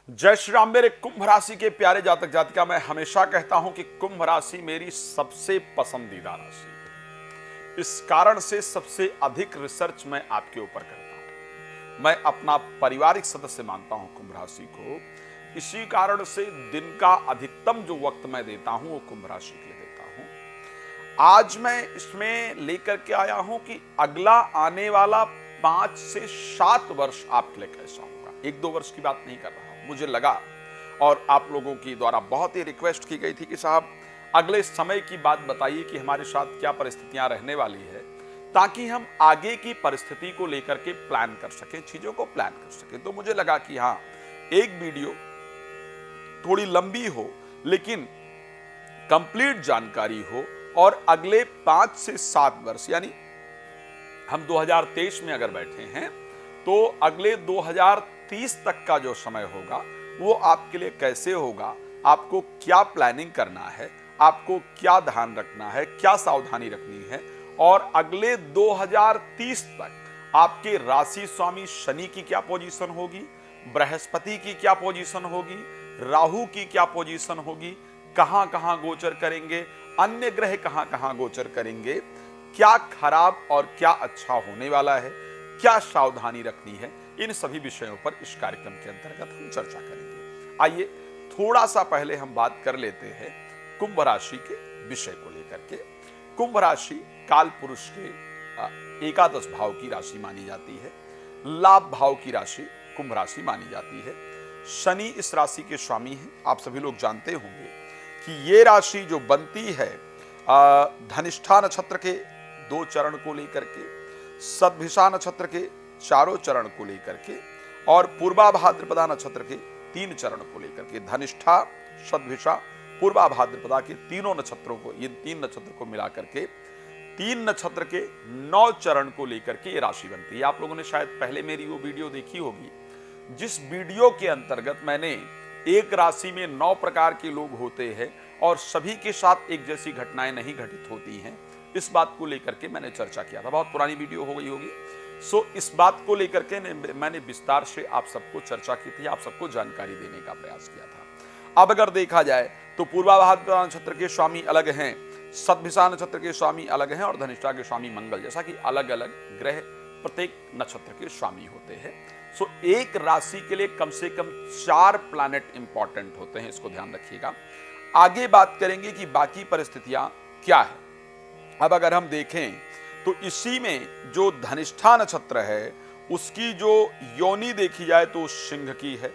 जय श्री राम। मेरे कुंभ राशि के प्यारे जातक जातिका, मैं हमेशा कहता हूं कि कुंभ राशि मेरी सबसे पसंदीदा राशि है। इस कारण से सबसे अधिक रिसर्च मैं आपके ऊपर करता हूं। मैं अपना पारिवारिक सदस्य मानता हूं कुंभ राशि को। इसी कारण से दिन का अधिकतम जो वक्त मैं देता हूं वो कुंभ राशि के लिए देता हूं। आज मैं इसमें लेकर के आया हूं कि अगला आने वाला 5 से 7 वर्ष आपके लिए कैसा होगा। 1-2 वर्ष की बात नहीं कर रहा हूं। मुझे लगा और आप लोगों की द्वारा बहुत ही रिक्वेस्ट की गई थी कि साहब अगले समय की बात बताइए कि हमारे साथ क्या परिस्थितियां रहने वाली है, ताकि हम आगे की परिस्थिति को लेकर के प्लान कर सकें, चीजों को प्लान कर सकें। तो मुझे लगा कि हाँ, एक वीडियो थोड़ी लंबी हो लेकिन कंप्लीट जानकारी हो, और अगले 5 से 7 वर्ष यानी हम 2023 में अगर बैठे हैं तो अगले 2030 तक का जो समय होगा वो आपके लिए कैसे होगा, आपको क्या प्लानिंग करना है, आपको क्या ध्यान रखना है, क्या सावधानी रखनी है, और अगले 2030 तक आपके राशि स्वामी शनि की क्या पोजीशन होगी, बृहस्पति की क्या पोजीशन होगी, राहु की क्या पोजीशन होगी, कहां कहां गोचर करेंगे, अन्य ग्रह कहां कहां गोचर करेंगे, क्या खराब और क्या अच्छा होने वाला है, क्या सावधानी रखनी है, इन सभी विषयों पर इस कार्यक्रम के अंतर्गत हम चर्चा करेंगे। आइए थोड़ा सा पहले हम बात कर लेते हैं कुंभ राशि के विषय को लेकर के। कुंभ राशि काल पुरुष के एकादश भाव की राशि मानी जाती है। लाभ भाव की राशि कुंभ राशि मानी जाती है। शनि इस राशि के स्वामी हैं। आप सभी लोग जानते होंगे कि ये राशि जो बनती है धनिष्ठा नक्षत्र के 2 चरण को लेकर के, सतभिषा नक्षत्र के 4 चरण को लेकर के, और पूर्वा भाद्रपदा नक्षत्र के 3 चरण को लेकर के, धनिष्ठा, सतभिषा, पूर्वा भाद्रपदा के तीनों नक्षत्रों को, ये 3 नक्षत्र को मिलाकर के 3 नक्षत्र के 9 चरण को लेकर के ये राशि बनती है। आप लोगों ने शायद पहले मेरी वो वीडियो देखी होगी, जिस वीडियो के अंतर्गत मैंने एक राशि में 9 प्रकार के लोग होते हैं और सभी के साथ एक जैसी घटनाएं नहीं घटित होती हैं, इस बात को लेकर के मैंने चर्चा किया था। बहुत पुरानी वीडियो हो गई होगी। सो इस बात को लेकर के मैंने विस्तार से आप सबको चर्चा की थी, आप सबको जानकारी देने का प्रयास किया था। अब अगर देखा जाए तो पूर्वा भाद्रपदा नक्षत्र के स्वामी अलग हैं, सतभिषा नक्षत्र के स्वामी अलग हैं, और धनिष्ठा के स्वामी मंगल, जैसा कि अलग अलग ग्रह प्रत्येक नक्षत्र के स्वामी होते हैं। सो एक राशि के लिए कम से कम 4 प्लैनेट इंपॉर्टेंट होते हैं, इसको ध्यान रखिएगा। आगे बात करेंगे कि बाकी परिस्थितियां क्या है। अब अगर हम देखें तो इसी में जो धनिष्ठा नक्षत्र है उसकी जो योनि देखी जाए तो सिंह की है।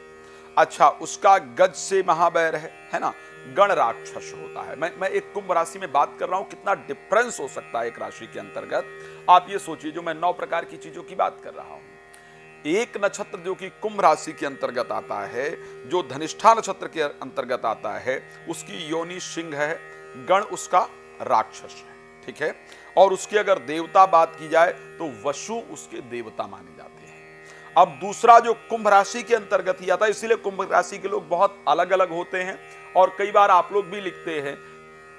अच्छा, उसका गज से महावैर है ना, गण राक्षस होता है। मैं एक कुंभ राशि में बात कर रहा हूं, कितना डिफरेंस हो सकता है एक राशि के अंतर्गत। आप ये सोचिए, जो मैं 9 प्रकार की चीजों की बात कर रहा हूं, एक नक्षत्र जो कि कुंभ राशि के अंतर्गत आता है, जो धनिष्ठा नक्षत्र के अंतर्गत आता है, उसकी योनि सिंह है, गण उसका राक्षस है, ठीक है। और उसकी अगर देवता बात की जाए तो वसु उसके देवता माने जाते हैं। अब दूसरा जो कुंभ राशि के अंतर्गत ही आता है, इसीलिए कुंभ राशि के लोग बहुत अलग अलग होते हैं। और कई बार आप लोग भी लिखते हैं,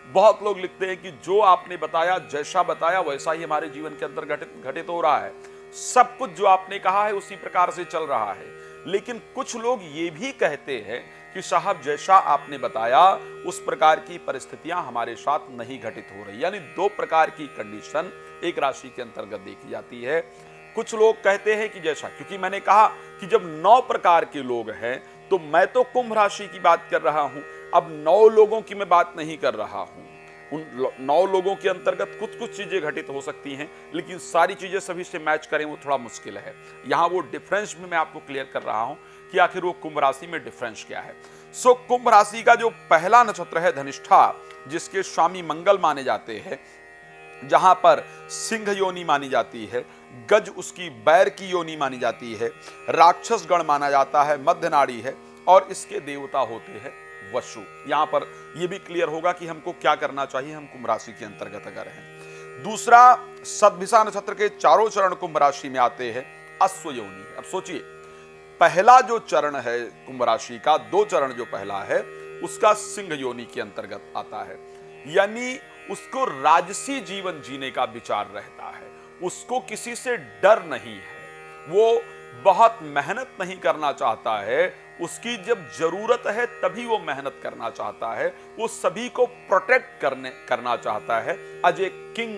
बहुत लोग लिखते हैं कि जो आपने बताया, जैसा बताया वैसा ही हमारे जीवन के अंदर घटित हो रहा है, सब कुछ जो आपने कहा है उसी प्रकार से चल रहा है। लेकिन कुछ लोग ये भी कहते हैं कि साहब जैसा आपने बताया उस प्रकार की परिस्थितियां हमारे साथ नहीं घटित हो रही। यानी 2 प्रकार की कंडीशन एक राशि के अंतर्गत देखी जाती है। कुछ लोग कहते हैं कि जैसा, क्योंकि मैंने कहा कि जब 9 प्रकार के लोग हैं तो मैं तो कुंभ राशि की बात कर रहा हूं, अब 9 लोगों की मैं बात नहीं कर रहा हूं। उन 9 लोगों के अंतर्गत कुछ चीजें घटित हो सकती हैं, लेकिन सारी चीजें सभी से मैच करें वो थोड़ा मुश्किल है। यहां वो डिफरेंस भी मैं आपको क्लियर कर रहा हूं कि आखिर वो कुंभ राशि में डिफरेंस क्या है। सो कुंभ राशि का जो पहला नक्षत्र है धनिष्ठा, जिसके स्वामी मंगल माने जाते हैं, जहां पर सिंह योनि मानी जाती है, गज उसकी बैर की योनि मानी जाती है, राक्षस गण माना जाता है, मध्य नाड़ी है, और इसके देवता होते हैं वसु। यहां पर यह भी क्लियर होगा कि हमको क्या करना चाहिए हम कुंभ राशि के अंतर्गत अगर हैं। दूसरा, सतभिषा नक्षत्र के 4 चरण कुंभ राशि में आते हैं अश्व योनि। अब सोचिए, पहला जो चरण है कुंभ राशि का, 2 चरण जो पहला है उसका सिंह योनि के अंतर्गत आता है। यानी उसको राजसी जीवन जीने का विचार रहता है, उसको किसी से डर नहीं है, वो बहुत मेहनत नहीं करना चाहता है, उसकी जब जरूरत है तभी वो मेहनत करना चाहता है, वो सभी को प्रोटेक्ट करना चाहता है, एज ए किंग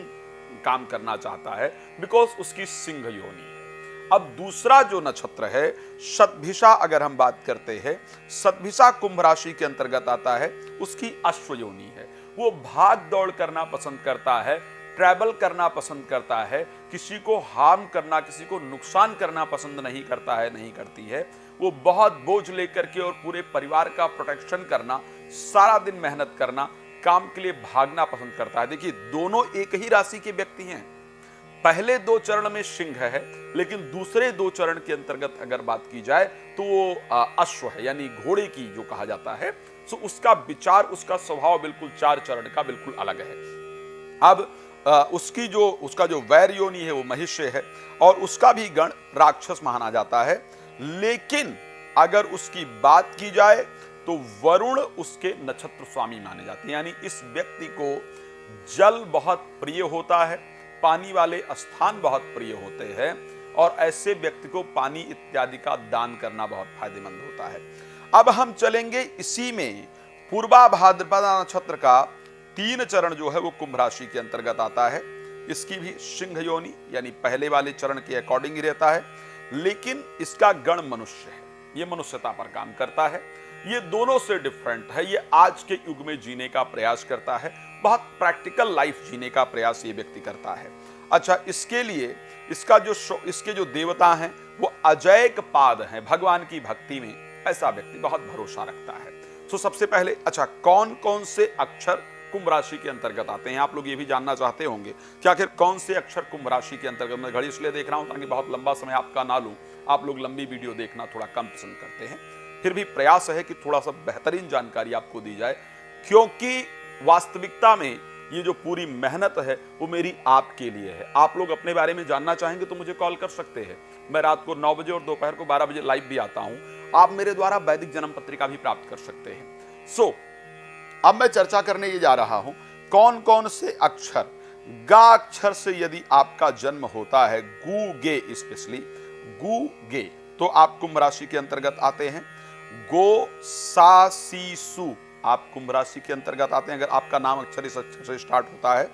काम करना चाहता है, बिकॉज उसकी सिंह योनि है। अब दूसरा जो नक्षत्र है शतभिषा, अगर हम बात करते हैं, शतभिषा कुंभ राशि के अंतर्गत आता है, उसकी अश्व योनि है। वो भाग दौड़ करना पसंद करता है, ट्रैवल करना पसंद करता है, किसी को हार्म करना, किसी को नुकसान करना पसंद नहीं करता है, नहीं करती है। वो बहुत बोझ लेकर के और पूरे परिवार का प्रोटेक्शन करना, सारा दिन मेहनत करना, काम के लिए भागना पसंद करता है। देखिए, दोनों एक ही राशि के व्यक्ति हैं। पहले 2 चरण में सिंह है, लेकिन दूसरे 2 चरण के अंतर्गत अगर बात की जाए तो वो अश्व है, यानी घोड़े की जो कहा जाता है। सो उसका विचार, उसका स्वभाव बिल्कुल 4 चरण का बिल्कुल अलग है। अब उसका जो वैर योनि है वो महिष्य है, और उसका भी गण राक्षस माना जाता है। लेकिन अगर उसकी बात की जाए तो वरुण उसके नक्षत्र स्वामी माने जाते हैं, यानी इस व्यक्ति को जल बहुत प्रिय होता है, पानी वाले स्थान बहुत प्रिय होते हैं, और ऐसे व्यक्ति को पानी इत्यादि का दान करना बहुत फायदेमंद होता है। अब हम चलेंगे इसी में पूर्वा भाद्रपदा नक्षत्र का 3 चरण जो है वो कुंभ राशि के अंतर्गत आता है। इसकी भी सिंह योनि, यानी पहले वाले चरण के अकॉर्डिंग ही रहता है, लेकिन इसका गण मनुष्य है, ये मनुष्यता पर काम करता है। ये दोनों से डिफरेंट है। ये आज के युग में जीने का प्रयास करता है, बहुत प्रैक्टिकल लाइफ जीने का प्रयास ये व्यक्ति करता है। अच्छा, इसके लिए इसके जो देवता हैं वो अजैक पाद हैं, भगवान की भक्ति में ऐसा व्यक्ति बहुत भरोसा रखता है। तो सबसे पहले, अच्छा, कौन कौन से अक्षर कुंभ राशि के अंतर्गत आते हैं? आप लोग ये भी जानना चाहते होंगे कि आखिर कौन से अक्षर कुंभ राशि के अंतर्गत। मैं घड़ी इसलिए देख रहा हूं ताकि बहुत लंबा समय आपका ना लूं। आप लोग लंबी वीडियो देखना थोड़ा कम पसंद करते हैं, फिर भी प्रयास है कि थोड़ा सा बेहतरीन जानकारी आपको दी जाए, क्योंकि वास्तविकता में ये जो पूरी मेहनत है वो मेरी आपके लिए है। आप लोग अपने बारे में जानना चाहेंगे तो मुझे कॉल कर सकते हैं। मैं रात को 9 बजे और दोपहर को 12 बजे लाइव भी आता हूं। आप मेरे द्वारा वैदिक जन्म पत्रिका भी प्राप्त कर सकते हैं। अब मैं चर्चा करने ये जा रहा हूं, कौन कौन से अक्षर, गा अक्षर से यदि आपका जन्म होता है, गु गे स्पेशली, गु गे, तो आप कुंभ राशि के अंतर्गत आते हैं। गो सा सी सु आप कुंभ राशि के अंतर्गत आते हैं, अगर आपका नाम अक्षर इस अक्षर से स्टार्ट होता है।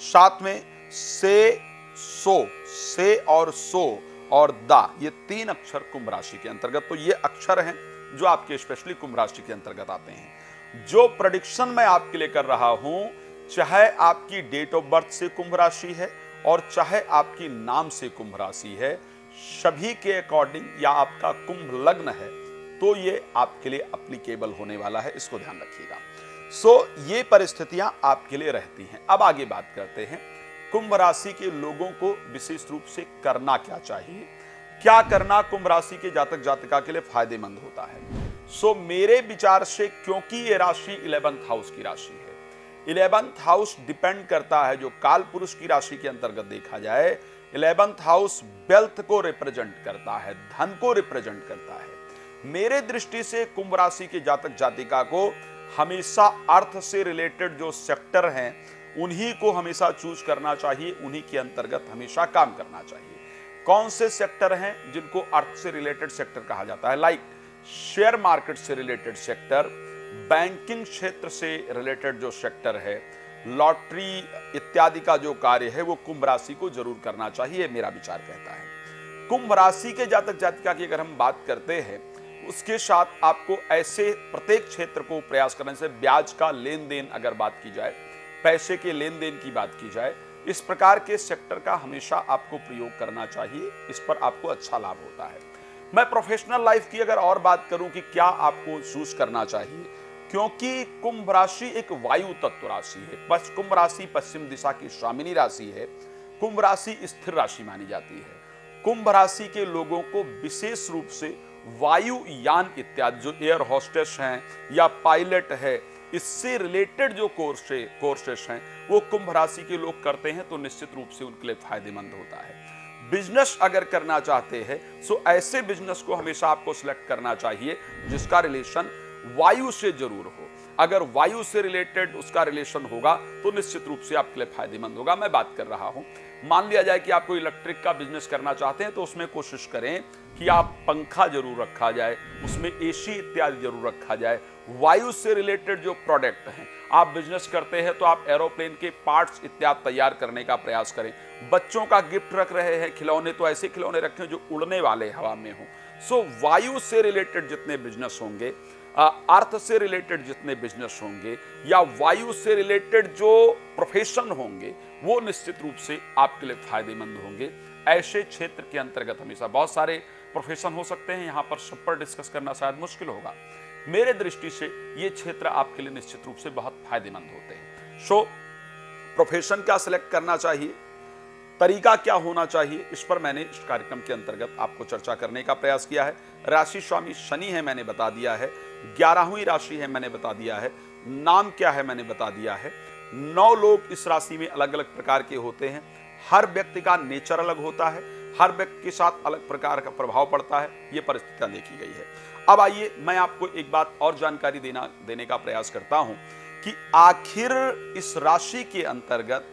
साथ में से, सो, से और सो और दा, ये 3 अक्षर कुंभ राशि के अंतर्गत, तो ये अक्षर हैं जो आपके स्पेशली कुंभ राशि के अंतर्गत आते हैं। जो प्रेडिक्शन मैं आपके लिए कर रहा हूं, चाहे आपकी डेट ऑफ बर्थ से कुंभ राशि है और चाहे आपकी नाम से कुंभ राशि है, सभी के अकॉर्डिंग, या आपका कुंभ लग्न है, तो ये आपके लिए एप्लीकेबल होने वाला है, इसको ध्यान रखिएगा। ये परिस्थितियां आपके लिए रहती हैं। अब आगे बात करते हैं, कुंभ राशि के लोगों को विशेष रूप से करना क्या चाहिए, क्या करना कुंभ राशि के जातक जातिका के लिए फायदेमंद होता है। मेरे विचार से, क्योंकि ये राशि 11th हाउस की राशि है, 11th हाउस डिपेंड करता है, जो काल पुरुष की राशि के अंतर्गत देखा जाए, 11th हाउस वेल्थ को रिप्रेजेंट करता है, धन को रिप्रेजेंट करता है। मेरे दृष्टि से कुंभ राशि के जातक जातिका को हमेशा अर्थ से रिलेटेड जो सेक्टर हैं उन्हीं को हमेशा चूज करना चाहिए, उन्हीं के अंतर्गत हमेशा काम करना चाहिए। कौन से सेक्टर हैं जिनको अर्थ से रिलेटेड सेक्टर कहा जाता है? लाइक शेयर मार्केट से रिलेटेड सेक्टर, बैंकिंग क्षेत्र से रिलेटेड जो सेक्टर है, लॉटरी इत्यादि का जो कार्य है, वो कुंभ राशि को जरूर करना चाहिए, मेरा विचार कहता है। कुंभ राशि के जातक जातिका की अगर हम बात करते हैं, उसके साथ आपको ऐसे प्रत्येक क्षेत्र को प्रयास करने से, ब्याज का लेन देन अगर बात की जाए, पैसे के लेन देन की बात की जाए, इस प्रकार के सेक्टर का हमेशा आपको प्रयोग करना चाहिए, इस पर आपको अच्छा लाभ होता है। मैं प्रोफेशनल लाइफ की अगर और बात करूं कि क्या आपको चूज करना चाहिए, क्योंकि कुंभ राशि एक वायु तत्व राशि है, कुंभ राशि पश्चिम दिशा की स्वामिनी राशि है, कुंभ राशि स्थिर राशि मानी जाती है। कुंभ राशि के लोगों को विशेष रूप से वायु यान इत्यादि, जो एयर होस्टेस हैं या पायलट है, इससे रिलेटेड जो कोर्सेस हैं वो कुंभ राशि के लोग करते हैं, तो निश्चित रूप से उनके लिए फायदेमंद होता है। बिजनेस अगर करना चाहते हैं तो ऐसे बिजनेस को हमेशा आपको सिलेक्ट करना चाहिए जिसका रिलेशन वायु से जरूर हो। अगर वायु से रिलेटेड उसका रिलेशन होगा तो निश्चित रूप से आपके लिए फायदेमंद होगा। मैं बात कर रहा हूं, मान लिया जाए कि आप कोई इलेक्ट्रिक का बिजनेस करना चाहते हैं तो उसमें कोशिश करें कि आप पंखा जरूर रखा जाए, उसमें एसी इत्यादि जरूर रखा जाए। वायु से रिलेटेड जो प्रोडक्ट हैं, आप बिजनेस करते हैं तो आप एरोप्लेन के पार्ट्स इत्यादि तैयार करने का प्रयास करें। बच्चों का गिफ्ट रख रहे हैं खिलौने, तो ऐसे खिलौने रखें जो उड़ने वाले हवा में हो। सो वायु से रिलेटेड जितने बिजनेस होंगे, अर्थ से रिलेटेड जितने बिजनेस होंगे, या वायु से रिलेटेड जो प्रोफेशन होंगे, वो निश्चित रूप से आपके लिए फायदेमंद होंगे। ऐसे क्षेत्र के अंतर्गत हमेशा बहुत सारे प्रोफेशन हो सकते हैं, यहां पर सब पर डिस्कस करना शायद मुश्किल होगा। मेरे दृष्टि से ये क्षेत्र आपके लिए निश्चित रूप से बहुत फायदेमंद होते हैं। सो प्रोफेशन क्या सिलेक्ट करना चाहिए, तरीका क्या होना चाहिए, इस पर मैंने इस कार्यक्रम के अंतर्गत आपको चर्चा करने का प्रयास किया है। राशि स्वामी शनि है मैंने बता दिया है, 11वीं राशि है मैंने बता दिया है, नाम क्या है मैंने बता दिया है। 9 लोग इस राशि में अलग अलग प्रकार के होते हैं, हर व्यक्ति का नेचर अलग होता है, हर व्यक्ति के साथ अलग प्रकार का प्रभाव पड़ता है, ये परिस्थितियां देखी गई है। अब आइए मैं आपको एक बात और जानकारी देने का प्रयास करता हूं कि आखिर इस राशि के अंतर्गत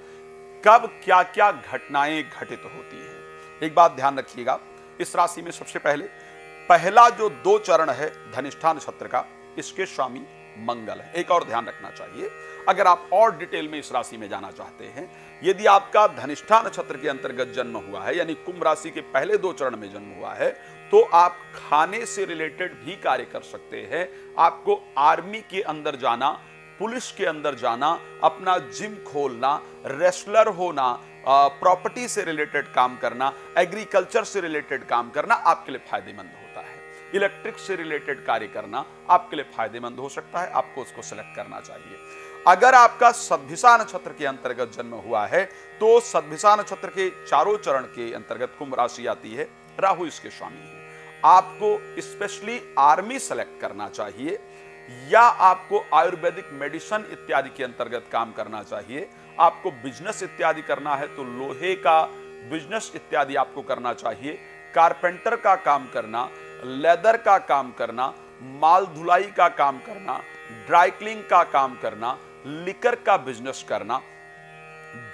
कब क्या क्या घटनाएं घटित होती हैं। एक बात ध्यान रखिएगा, इस राशि में सबसे पहला जो 2 चरण है धनिष्ठा नक्षत्र का, इसके स्वामी मंगल है। एक और ध्यान रखना चाहिए, अगर आप और डिटेल में इस राशि में जाना चाहते हैं, यदि आपका धनिष्ठा नक्षत्र के अंतर्गत जन्म हुआ है, यानी कुंभ राशि के पहले 2 चरण में जन्म हुआ है, तो आप खाने से रिलेटेड भी कार्य कर सकते हैं। आपको आर्मी के अंदर जाना, पुलिस के अंदर जाना, अपना जिम खोलना, रेसलर होना, प्रॉपर्टी से रिलेटेड काम करना, एग्रीकल्चर से रिलेटेड काम करना आपके लिए फायदेमंद होता है। इलेक्ट्रिक से रिलेटेड कार्य करना आपके लिए फायदेमंद हो सकता है, आपको उसको सिलेक्ट करना चाहिए। अगर आपका सद्भिषा नक्षत्र के अंतर्गत जन्म हुआ है तो सद्भिषा नक्षत्र के 4 चरण के अंतर्गत कुंभ राशि आती है, राहु इसके स्वामी है। आपको स्पेशली आर्मी सेलेक्ट करना चाहिए, या आपको आयुर्वेदिक मेडिसिन इत्यादि के अंतर्गत काम करना चाहिए। आपको बिजनेस इत्यादि करना है तो लोहे का बिजनेस इत्यादि आपको करना चाहिए। कारपेंटर का काम करना, लेदर का काम करना, माल धुलाई का काम करना, ड्राई क्लीनिंग का काम करना, लिकर का बिजनेस करना,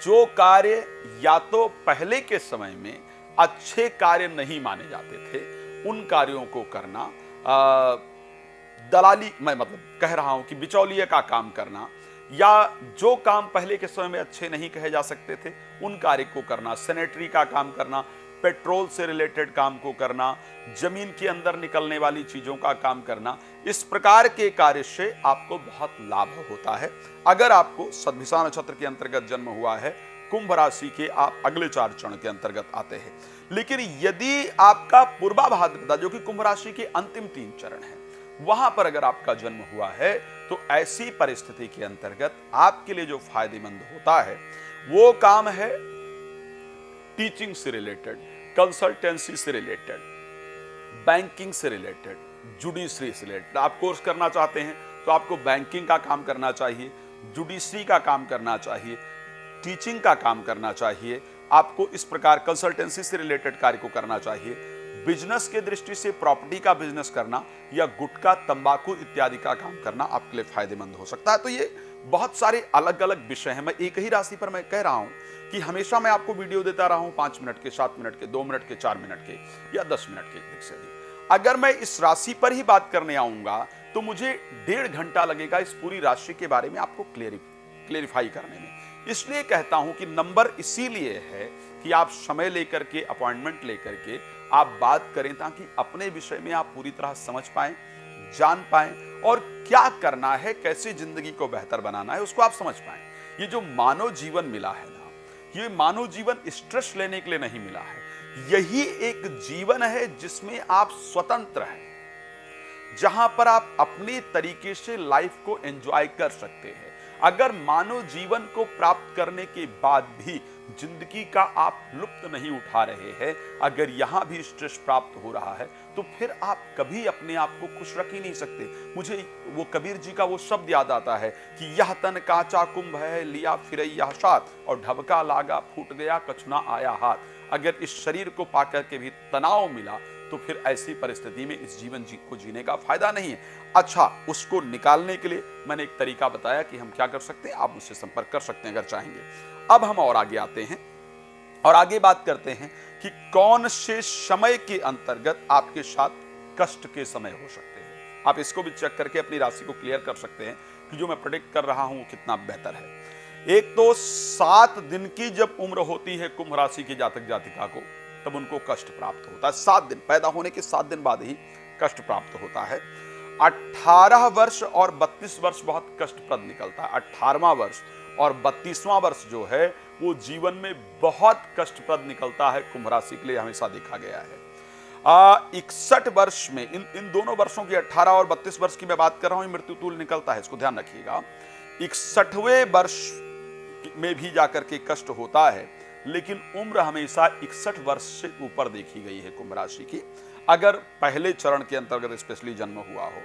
जो कार्य या तो पहले के समय में अच्छे कार्य नहीं माने जाते थे, उन कार्यों को करना, दलाली, मैं मतलब कह रहा हूं कि बिचौलिए का काम करना, या जो काम पहले के समय में अच्छे नहीं कहे जा सकते थे उन कार्य को करना, सैनिटरी का काम करना, पेट्रोल से रिलेटेड काम को करना, जमीन के अंदर निकलने वाली चीजों का काम करना, इस प्रकार के कार्य से आपको बहुत लाभ होता है। अगर आपको सद्भिषा नक्षत्र के अंतर्गत जन्म हुआ है, कुंभ राशि के आप अगले 4 चरण के अंतर्गत आते हैं। लेकिन यदि आपका पूर्वा भाद्रपदा, जो कि कुंभ राशि के अंतिम 3 चरण है, वहां पर अगर आपका जन्म हुआ है, तो ऐसी परिस्थिति के अंतर्गत आपके लिए जो फायदेमंद होता है वो काम है टीचिंग से रिलेटेड, कंसल्टेंसी से रिलेटेड, बैंकिंग से रिलेटेड, जुडिशरी से रिलेटेड। आप कोर्स करना चाहते हैं तो आपको बैंकिंग का काम करना चाहिए, जुडिशरी का काम करना चाहिए, टीचिंग का काम करना चाहिए, आपको इस प्रकार कंसल्टेंसी से रिलेटेड कार्य को करना चाहिए। बिजनेस के दृष्टि से प्रॉपर्टी का बिजनेस करना या गुटखा, तंबाकू इत्यादि का काम करना आपके लिए फायदेमंद हो सकता है। तो ये बहुत सारे अलग अलग विषय हैं। मैं एक ही राशि पर मैं कह रहा हूं कि हमेशा मैं आपको वीडियो देता रहा हूं 5 मिनट के, 7 मिनट के, 2 मिनट के, 4 मिनट के या 10 मिनट के, अधिक से अधिक। अगर मैं इस राशि पर ही बात करने आऊंगा तो मुझे 1.5 घंटा लगेगा इस पूरी राशि के बारे में आपको क्लेरिफाई करने में। इसलिए कहता हूं कि नंबर इसीलिए है कि आप समय लेकर के, अपॉइंटमेंट लेकर के आप बात करें, ताकि अपने विषय में आप पूरी तरह समझ पाएं, जान पाएं, और क्या करना है, कैसे जिंदगी को बेहतर बनाना है, उसको आप समझ पाएं। ये जो मानव जीवन मिला है ना, ये मानव जीवन स्ट्रेस लेने के लिए नहीं मिला है। यही एक जीवन है जिसमें आप स्वतंत्र हैं, जहां पर आप अपने तरीके से लाइफ को एंजॉय कर सकते हैं। अगर मानव जीवन को प्राप्त करने के बाद भी जिंदगी का आप लुत्फ नहीं उठा रहे हैं, अगर यहां भी स्ट्रेस प्राप्त हो रहा है, तो फिर आप कभी अपने आप को खुश रख ही नहीं सकते। मुझे वो कबीर जी का वो शब्द याद आता है कि यह तन काचा कुंभ है, लिया फिर यह साथ, और ढबका लागा फूट गया, कछुना आया हाथ। अगर इस शरीर को पाकर के भी तनाव मिला तो फिर ऐसी परिस्थिति में इस जीवन को जीने का फायदा नहीं है। अच्छा, उसको निकालने के लिए मैंने एक तरीका बताया कि हम क्या कर सकते हैं। आप मुझसे संपर्क कर सकते हैं अगर चाहेंगे। अब हम और आगे आते हैं और आगे बात करते हैं कि कौन से समय के अंतर्गत आपके साथ कष्ट के समय हो सकते हैं। आप इसको भी चेक करके अपनी राशि को क्लियर कर सकते हैं कि जो मैं प्रेडिक्ट कर रहा हूं वो कितना बेहतर है। एक तो 7 दिन की जब उम्र होती है कुंभ राशि के जातक जातिका को, तब उनको कष्ट प्राप्त होता है। 7 दिन, पैदा होने के 7 दिन बाद ही कष्ट प्राप्त होता है। 18 वर्ष और 32 वर्ष बहुत कष्टप्रद निकलता है। 18वां वर्ष और 32वां वर्ष जो है वो जीवन में बहुत कष्टप्रद निकलता है कुंभ राशि के लिए, हमेशा देखा गया है। 61 वर्ष में इन दोनों वर्षों की 18 और 32 वर्ष की मैं बात कर रहा हूं, मृत्यु तुल्य निकलता है, इसको ध्यान रखिएगा। 61वें वर्ष में भी जाकर के कष्ट होता है, लेकिन उम्र हमेशा 61 वर्ष से ऊपर देखी गई है कुंभ राशि की, अगर पहले चरण के अंतर्गत स्पेशली जन्म हुआ हो।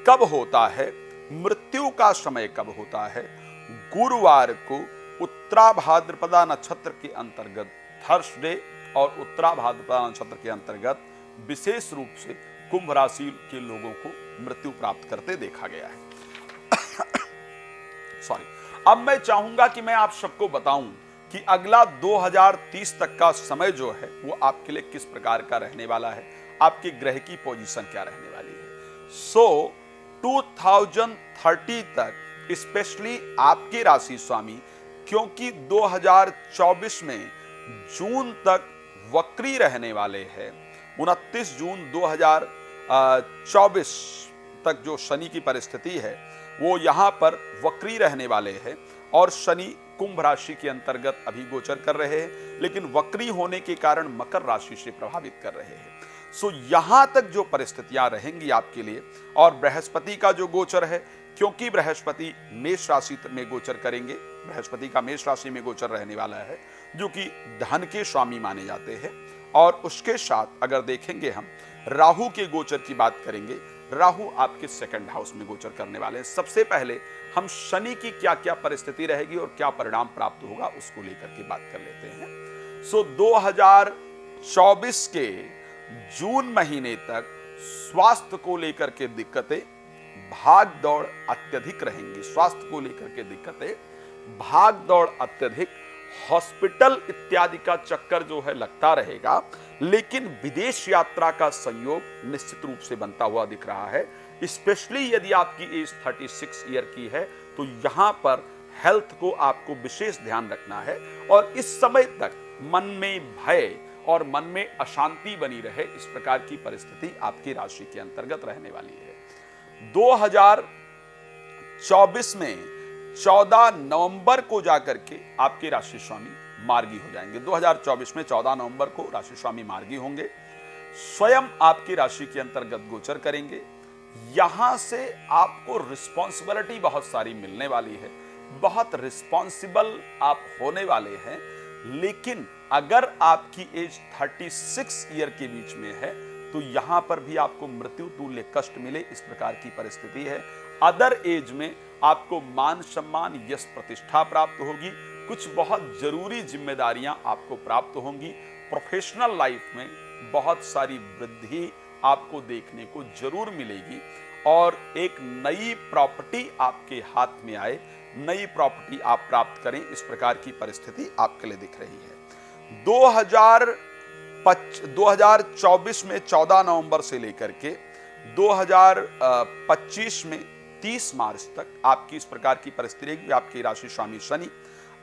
कब होता है मृत्यु का समय, कब होता है? गुरुवार को उत्तरा भाद्रपदा नक्षत्र के अंतर्गत, थर्सडे और उत्तरा भाद्रपदा नक्षत्र के अंतर्गत विशेष रूप से कुंभ राशि के लोगों को मृत्यु प्राप्त करते देखा गया है। सॉरी। अब मैं चाहूंगा कि मैं आप सबको बताऊं कि अगला 2030 तक का समय जो है वो आपके लिए किस प्रकार का रहने वाला है, आपके ग्रह की पोजीशन क्या रहने वाली है। सो 2030 तक स्पेशली आपके राशि स्वामी, क्योंकि 2024 में जून तक वक्री रहने वाले हैं, 29 जून 2024 तक जो शनि की परिस्थिति है वो यहां पर वक्री रहने वाले हैं और शनि कुंभ राशि के अंतर्गत अभी गोचर कर रहे हैं, लेकिन वक्री होने के कारण मकर राशि से प्रभावित कर रहे हैं। सो यहां तक जो परिस्थितियां रहेंगी आपके लिए, और बृहस्पति का जो गोचर है, क्योंकि बृहस्पति मेष राशि में गोचर करेंगे, बृहस्पति का मेष राशि में गोचर रहने वाला है, जो कि धन के स्वामी माने जाते हैं। और उसके साथ अगर देखेंगे हम राहु के गोचर की बात करेंगे, राहु आपके 2nd हाउस में गोचर करने वाले हैं। सबसे पहले हम शनि की क्या क्या परिस्थिति रहेगी और क्या परिणाम प्राप्त होगा उसको लेकर के बात कर लेते हैं। सो 2024 के जून महीने तक स्वास्थ्य को लेकर के दिक्कतें, भाग दौड़ अत्यधिक रहेंगी। स्वास्थ्य को लेकर के दिक्कतें, भाग दौड़ अत्यधिक, हॉस्पिटल इत्यादि का चक्कर जो है लगता रहेगा, लेकिन विदेश यात्रा का संयोग निश्चित रूप से बनता हुआ दिख रहा है। स्पेशली यदि आपकी एज 36 ईयर की है तो यहां पर हेल्थ को आपको विशेष ध्यान रखना है, और इस समय तक मन में भय और मन में अशांति बनी रहे, इस प्रकार की परिस्थिति आपकी राशि के अंतर्गत रहने वाली है। 2024 में 14 नवंबर को जाकर के आपके राशि स्वामी मार्गी हो जाएंगे। 2024 में 14 नवंबर को राशि स्वामी मार्गी होंगे, स्वयं आपकी राशि के अंतर्गत गोचर करेंगे। यहां से आपको रिस्पॉन्सिबिलिटी बहुत सारी मिलने वाली है, बहुत रिस्पॉन्सिबल आप होने वाले हैं। लेकिन अगर आपकी एज 36 ईयर के बीच में है तो यहां पर भी आपको मृत्यु तुल्य कष्ट मिले, इस प्रकार की परिस्थिति है। अदर एज में आपको मान सम्मान, यश, प्रतिष्ठा प्राप्त होगी, कुछ बहुत जरूरी जिम्मेदारियां आपको प्राप्त होंगी। प्रोफेशनल लाइफ में बहुत सारी वृद्धि आपको देखने को जरूर मिलेगी, और एक नई प्रॉपर्टी आपके हाथ में आए, नई प्रॉपर्टी आप प्राप्त करें, इस प्रकार की परिस्थिति आपके लिए दिख रही है। 2024 में 14 नवंबर से लेकर के 2025 में 30 मार्च तक आपकी इस प्रकार की परिस्थिति रहेगी। आपकी राशि स्वामी शनि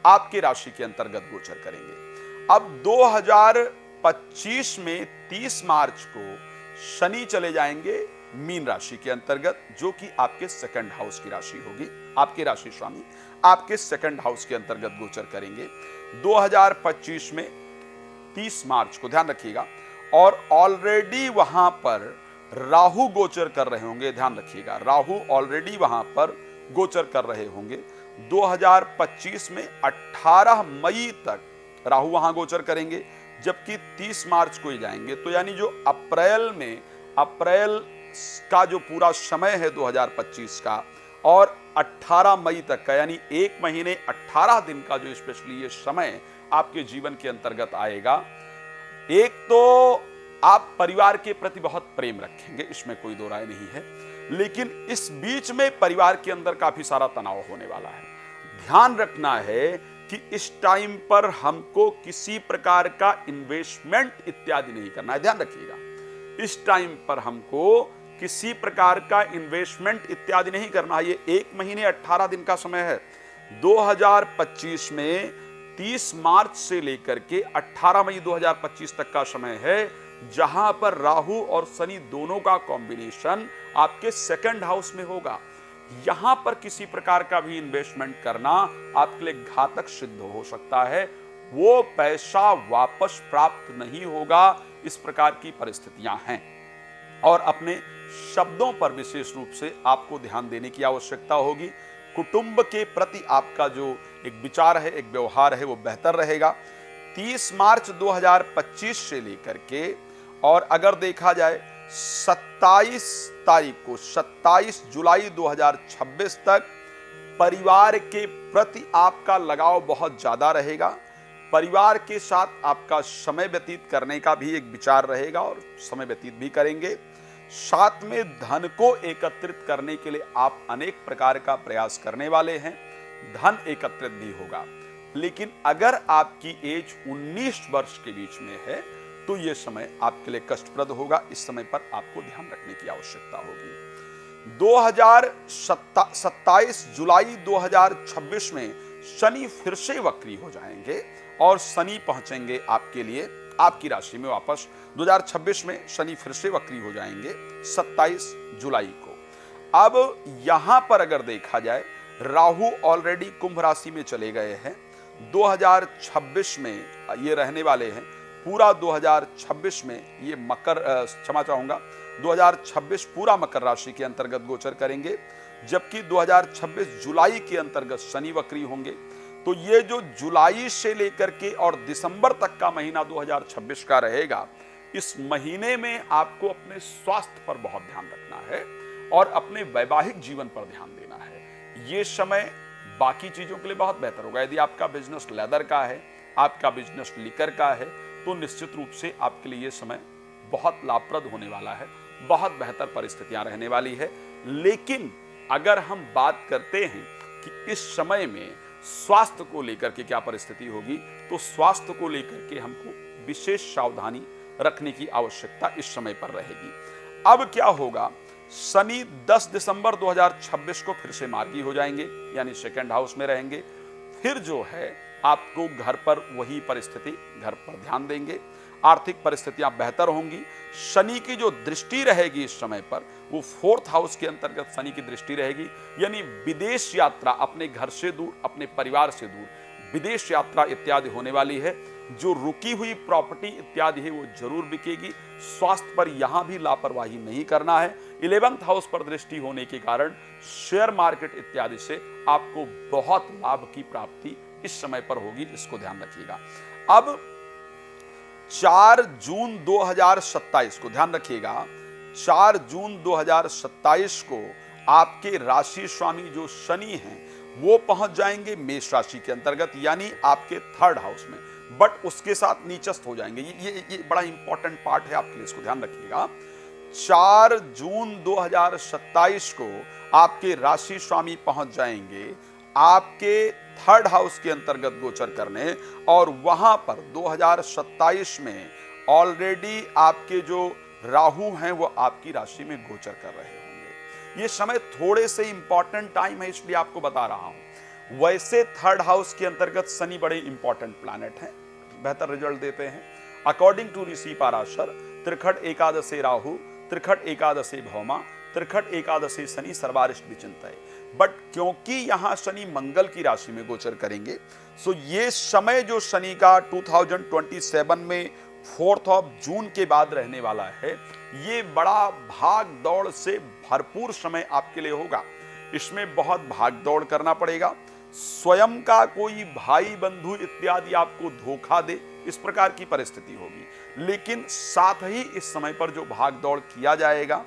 आपके राशि के अंतर्गत गोचर करेंगे। अब 2025 में 30 मार्च को शनि चले जाएंगे मीन राशि के अंतर्गत, जो कि आपके 2nd हाउस की राशि होगी। आपके राशि स्वामी आपके 2nd हाउस के अंतर्गत गोचर करेंगे 2025 में 30 मार्च को, ध्यान रखिएगा। और ऑलरेडी वहां पर राहु गोचर कर रहे होंगे, ध्यान रखिएगा, राहु ऑलरेडी वहां पर गोचर कर रहे होंगे। 2025 में 18 मई तक राहु वहां गोचर करेंगे, जबकि 30 मार्च को ही जाएंगे। तो यानी जो अप्रैल का जो पूरा समय है 2025 का, और 18 मई तक का, यानी 1 महीने 18 दिन का जो स्पेशली ये समय आपके जीवन के अंतर्गत आएगा। एक तो आप परिवार के प्रति बहुत प्रेम रखेंगे, इसमें कोई दो राय नहीं है। लेकिन इस बीच में परिवार के अंदर काफी सारा तनाव होने वाला है। ध्यान रखना है कि इस टाइम पर हमको किसी प्रकार का इन्वेस्टमेंट इत्यादि नहीं करना है। ध्यान रखिएगा, इस टाइम पर हमको किसी प्रकार का इन्वेस्टमेंट इत्यादि नहीं करना है। ये 1 महीने 18 दिन का समय है। 2025 में 30 मार्च से लेकर के 18 मई 2025 तक का समय है, जहां पर राहु और शनि दोनों का कॉम्बिनेशन आपके सेकंड हाउस में होगा। यहां पर किसी प्रकार का भी इन्वेस्टमेंट करना आपके लिए घातक सिद्ध हो सकता है। वो पैसा वापस प्राप्त नहीं होगा, इस प्रकार की परिस्थितियां हैं। और अपने शब्दों पर विशेष रूप से आपको ध्यान देने की आवश्यकता होगी। कुटुंब के प्रति आपका जो एक विचार है, एक व्यवहार है, वो बेहतर रहेगा। 30 मार्च 2025 से लेकर के और अगर देखा जाए 27 तारीख को 27 जुलाई 2026 तक परिवार के प्रति आपका लगाव बहुत ज्यादा रहेगा। परिवार के साथ आपका समय व्यतीत करने का भी एक विचार रहेगा और समय व्यतीत भी करेंगे। साथ में धन को एकत्रित करने के लिए आप अनेक प्रकार का प्रयास करने वाले हैं। धन एकत्रित भी होगा। लेकिन अगर आपकी एज 19 वर्ष के बीच में है तो यह समय आपके लिए कष्टप्रद होगा। इस समय पर आपको ध्यान रखने की आवश्यकता होगी। 27 जुलाई 2026 में शनि फिर से वक्री हो जाएंगे और शनि पहुंचेंगे आपके लिए आपकी राशि में वापस। 2026 में शनि फिर से वक्री हो जाएंगे 27 जुलाई को। अब यहां पर अगर देखा जाए, राहु ऑलरेडी कुंभ राशि में चले गए हैं। 2026 में ये रहने वाले हैं। पूरा 2026 में ये क्षमा चाहूंगा 2026 पूरा मकर राशि के अंतर्गत गोचर करेंगे, जबकि 2026 जुलाई के अंतर्गत शनि वक्री होंगे। तो ये जो जुलाई से लेकर के और दिसंबर तक का महीना 2026 का रहेगा, इस महीने में आपको अपने स्वास्थ्य पर बहुत ध्यान रखना है और अपने वैवाहिक जीवन पर ध्यान देना है। ये समय बाकी चीजों के लिए बहुत बेहतर होगा। यदि आपका बिजनेस लेदर का है, आपका बिजनेस लिकर का है, तो निश्चित रूप से आपके लिए ये समय बहुत लाभप्रद होने वाला है। बहुत बेहतर परिस्थितियां रहने वाली है। लेकिन अगर हम बात करते हैं कि इस समय में स्वास्थ्य को लेकर के क्या परिस्थिति होगी, तो स्वास्थ्य को लेकर के हमको विशेष सावधानी रखने की आवश्यकता इस समय पर रहेगी। अब क्या होगा, शनि 10 दिसंबर 2026 को फिर से मार्गी हो जाएंगे, यानी सेकंड हाउस में रहेंगे। फिर जो है आपको घर पर वही परिस्थिति, घर पर ध्यान देंगे, आर्थिक परिस्थितियां बेहतर होंगी। शनि की जो दृष्टि रहेगी इस समय पर, वो 4th हाउस के अंतर्गत शनि की दृष्टि रहेगी, यानी विदेश यात्रा, अपने घर से दूर, अपने परिवार से दूर विदेश यात्रा इत्यादि होने वाली है। जो रुकी हुई प्रॉपर्टी इत्यादि है वो जरूर बिकेगी। स्वास्थ्य पर यहां भी लापरवाही नहीं करना है। 11th हाउस पर दृष्टि होने के कारण शेयर मार्केट इत्यादि से आपको बहुत लाभ की प्राप्ति इस समय पर होगी, इसको ध्यान रखिएगा। अब 4 जून 2027 को ध्यान रखिएगा, 4 जून 2027 को आपके राशि स्वामी जो शनि हैं वो पहुंच जाएंगे मेष राशि के अंतर्गत, यानी आपके 3rd हाउस में, बट उसके साथ नीचस्थ हो जाएंगे। ये बड़ा इंपॉर्टेंट पार्ट है आपके लिए, इसको ध्यान रखिएगा। 4 जून 2027 को आपके राशि स्वामी पहुंच जाएंगे आपके 3rd हाउस के अंतर्गत गोचर करने, और वहां पर 2027 में ऑलरेडी आपके जो राहु हैं वो आपकी राशि में गोचर कर रहे होंगे। ये समय थोड़े से इंपॉर्टेंट टाइम है, इसलिए आपको बता रहा हूं। वैसे 3rd हाउस के अंतर्गत शनि बड़े इंपॉर्टेंट प्लैनेट हैं, बेहतर रिजल्ट देते हैं। अकॉर्डिंग टू ऋषि पाराशर, त्रिखट एकादशे राहु, त्रिखट एकादशे भौमा, त्रिखट एकादशी शनि सर्वारिष्ट विचिंत है। बट क्योंकि यहां शनि मंगल की राशि में गोचर करेंगे, सो ये समय जो शनि का 2027 में 4th ऑफ जून के बाद रहने वाला है, ये बड़ा भाग दौड़ से भरपूर समय आपके लिए होगा। इसमें बहुत भाग दौड़ करना पड़ेगा। स्वयं का कोई भाई बंधु इत्यादि आपको धोखा दे, इस प्रकार की परिस्थिति होगी। लेकिन साथ ही इस समय पर जो भाग दौड़ किया जाएगा,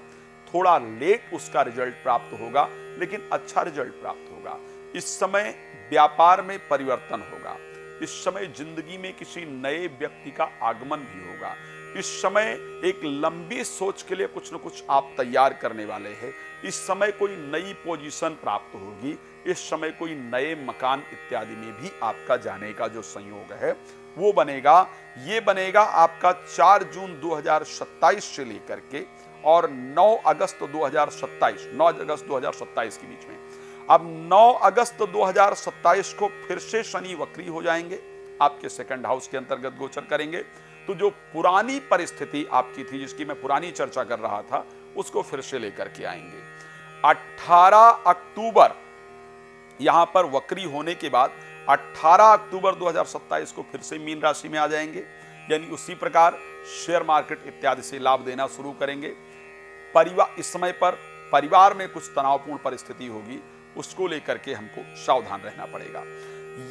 थोड़ा लेट उसका रिजल्ट प्राप्त होगा, लेकिन अच्छा रिजल्ट प्राप्त होगा। इस समय व्यापार में परिवर्तन होगा। इस समय जिंदगी में किसी नए व्यक्ति का आगमन भी होगा। इस समय एक लंबी सोच के लिए कुछ न कुछ आप तैयार करने वाले हैं। इस समय कोई नई पोजीशन प्राप्त होगी। इस समय कोई नए मकान इत्यादि में भी आपका जाने का जो संयोग है वो बनेगा। ये बनेगा आपका 4 जून 2027 से लेकर के और 9 अगस्त 2027 के बीच में। अब 9 अगस्त 2027 को फिर से शनि वक्री हो जाएंगे, आपके सेकंड हाउस के अंतर्गत गोचर करेंगे। तो जो पुरानी परिस्थिति आपकी थी, जिसकी मैं पुरानी चर्चा कर रहा था, उसको फिर से लेकर के आएंगे। 18 अक्टूबर यहां पर वक्री होने के बाद 18 अक्टूबर 2027 को फिर से मीन राशि में आ जाएंगे, यानी उसी प्रकार शेयर मार्केट इत्यादि से लाभ देना शुरू करेंगे। परिवार, इस समय पर परिवार में कुछ तनावपूर्ण परिस्थिति होगी, उसको लेकर के हमको सावधान रहना पड़ेगा।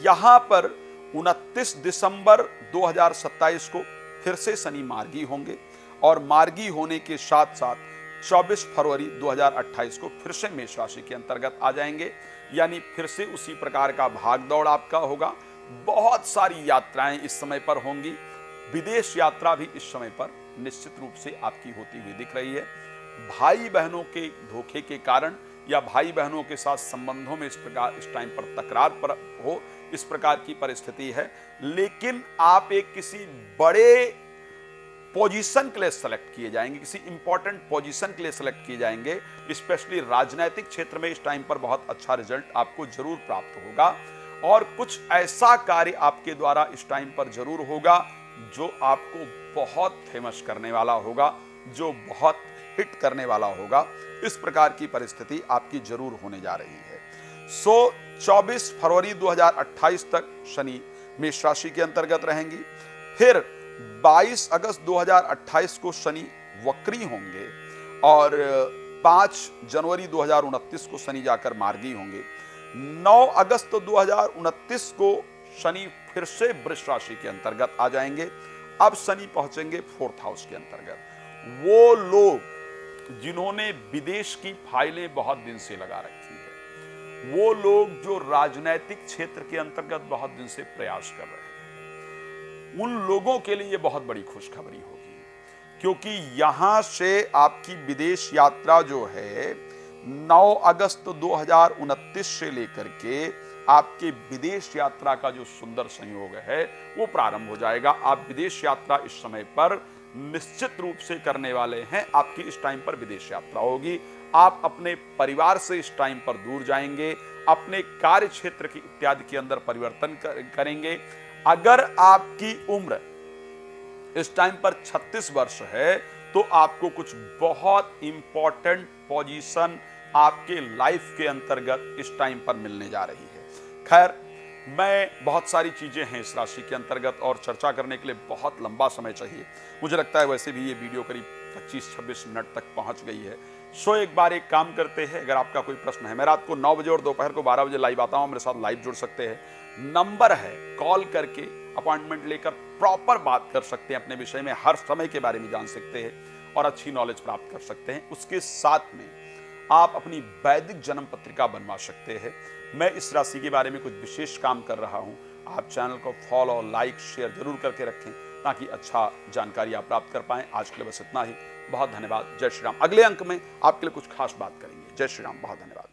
यहां पर 29 दिसंबर 2027 को फिर से शनि मार्गी होंगे और मार्गी होने के साथ साथ 24 फरवरी 2028 को फिर से मेष राशि के अंतर्गत आ जाएंगे, यानी फिर से उसी प्रकार का भाग दौड़ आपका होगा। बहुत सारी यात्राएं इस समय पर होंगी। विदेश यात्रा भी इस समय पर निश्चित रूप से आपकी होती हुई दिख रही है। भाई बहनों के धोखे के कारण या भाई बहनों के साथ संबंधों में इस टाइम पर तकरार पर हो, इस प्रकार की परिस्थिति है। लेकिन आप एक किसी बड़े पोजीशन के लिए सेलेक्ट किए जाएंगे, किसी इंपॉर्टेंट पोजीशन के लिए सेलेक्ट किए जाएंगे। स्पेशली राजनीतिक क्षेत्र में इस टाइम पर बहुत अच्छा रिजल्ट आपको जरूर प्राप्त होगा और कुछ ऐसा कार्य आपके द्वारा इस टाइम पर जरूर होगा जो आपको बहुत फेमस करने वाला होगा, जो बहुत हिट करने वाला होगा। इस प्रकार की परिस्थिति आपकी जरूर होने जा रही है। 24 फरवरी 2028 तक शनि मेष राशि के अंतर्गत रहेंगी। फिर 22 अगस्त 2028 को शनि वक्री होंगे और 5 जनवरी 2029 को शनि जाकर मार्गी होंगे। 9 अगस्त 2029 को शनि फिर से वृष राशि के अंतर्गत आ जाएंगे। अब शनि पहुंचेंगे 4th हाउस के अंतर्गत। वो लोग जिन्होंने विदेश की फाइलें बहुत दिन से लगा रखी है, वो लोग जो राजनीतिक क्षेत्र के अंतर्गत बहुत दिन से प्रयास कर रहे हैं, उन लोगों के लिए बहुत बड़ी खुशखबरी होगी, क्योंकि यहां से आपकी विदेश यात्रा जो है 9 अगस्त 2029 से लेकर के आपके विदेश यात्रा का जो सुंदर संयोग है वो प्रारंभ हो जाएगा। आप विदेश यात्रा इस समय पर निश्चित रूप से करने वाले हैं। आपकी इस टाइम पर विदेश यात्रा होगी। आप अपने परिवार से इस टाइम पर दूर जाएंगे, अपने कार्य क्षेत्र की इत्यादि के अंदर परिवर्तन करेंगे। अगर आपकी उम्र इस टाइम पर 36 वर्ष है तो आपको कुछ बहुत इंपॉर्टेंट पोजीशन आपके लाइफ के अंतर्गत इस टाइम पर मिलने जा रही है। खैर, मैं बहुत सारी चीजें हैं इस राशि के अंतर्गत और चर्चा करने के लिए बहुत लंबा समय चाहिए। मुझे लगता है वैसे भी ये वीडियो करीब 25-26 मिनट तक पहुंच गई है। सो एक बार एक काम करते हैं, अगर आपका कोई प्रश्न है, मैं रात को 9 बजे और दोपहर को 12 बजे लाइव आता हूं, मेरे साथ लाइव जुड़ सकते हैं। नंबर है, कॉल करके अपॉइंटमेंट लेकर प्रॉपर बात कर सकते हैं, अपने विषय में हर समय के बारे में जान सकते हैं और अच्छी नॉलेज प्राप्त कर सकते हैं। उसके साथ में आप अपनी वैदिक जन्म पत्रिका बनवा सकते हैं। मैं इस राशि के बारे में कुछ विशेष काम कर रहा हूं। आप चैनल को फॉलो, लाइक, शेयर जरूर करके रखें ताकि अच्छा जानकारी आप प्राप्त कर पाएं। आज के लिए बस इतना ही। बहुत धन्यवाद। जय श्री राम। अगले अंक में आपके लिए कुछ खास बात करेंगे। जय श्री राम। बहुत धन्यवाद।